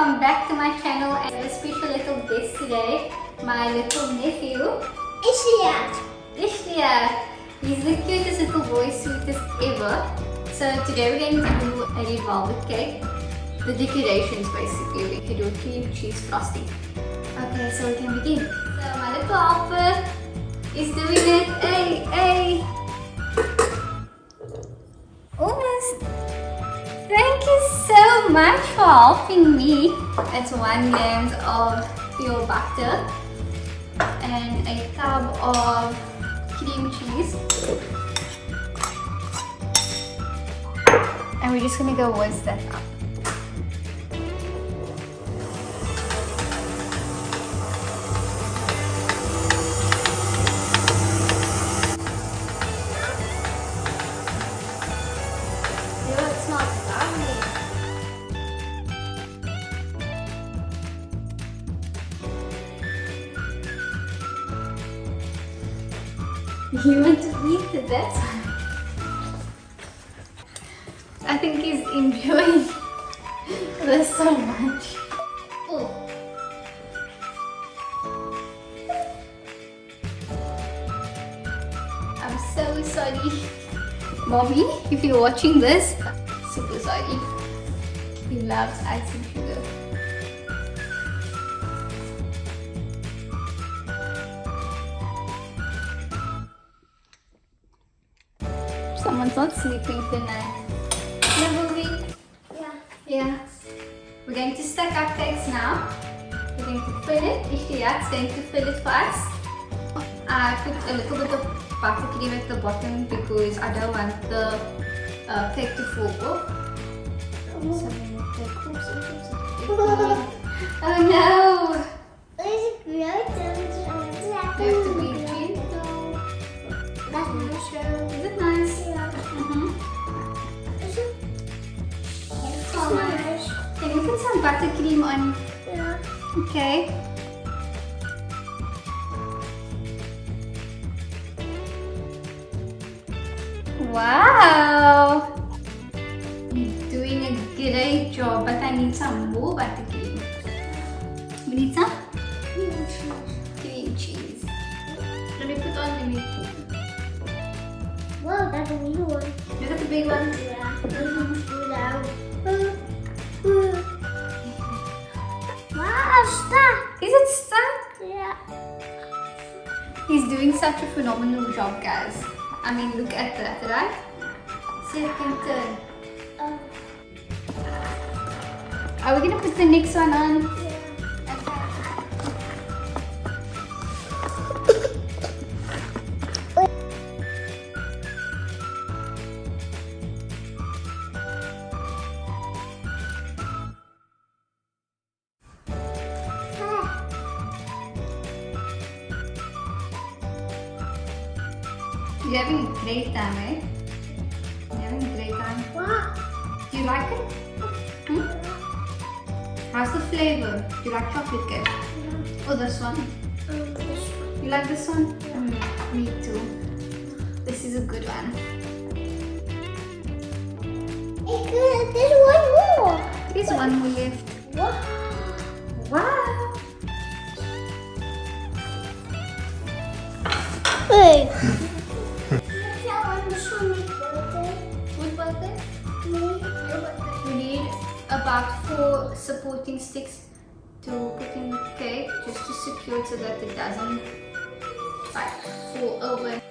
welcome back to my channel. I have a special little guest today, my little nephew Ishtiak. He's the cutest little boy, sweetest ever. So today we're going to do a red velvet cake. The decorations basically, we can do cream cheese frosting. Okay, so we can begin. So my little helper is doing it. Hey! Almost. Thank you so much for helping me. It's 1 gram of pure butter and a tub of cream cheese. And we're just gonna go whisk that up. You want to eat that? I think he's enjoying this so much. Oh. I'm so sorry, Mommy, if you're watching this. Super sorry. He loves icing sugar. Someone's not sleeping tonight. No, movie? Yeah. We're going to stack our cakes now. We're going to fill it. Ishtiak's going to fill it for us. I put a little bit of buttercream at the bottom because I don't want the cake to fall off. So oh no! You have to be gentle. Is it nice? Can you put some buttercream on? Yeah. Okay. Wow! You're doing a great job, but I need some more buttercream. We need some? Cream cheese. Let me put on the meat. Wow, that's a new one. Look at the big one. Yeah. Wow, stuck. Is it stuck? Yeah. He's doing such a phenomenal job, guys. I mean, look at that, right? Second turn. Are we gonna put the next one on? Yeah. You're having a great time, eh? You're having a great time. Wow. Do you like it? Hmm? How's the flavor? Do you like chocolate cake? Yeah. Or this one? This one. You like this one? Yeah. Me too. This is a good one. There's one more. There's one more left. Wow. Wow! Hey. We need about 4 supporting sticks to put in the cake, just to secure it so that it doesn't like fall over.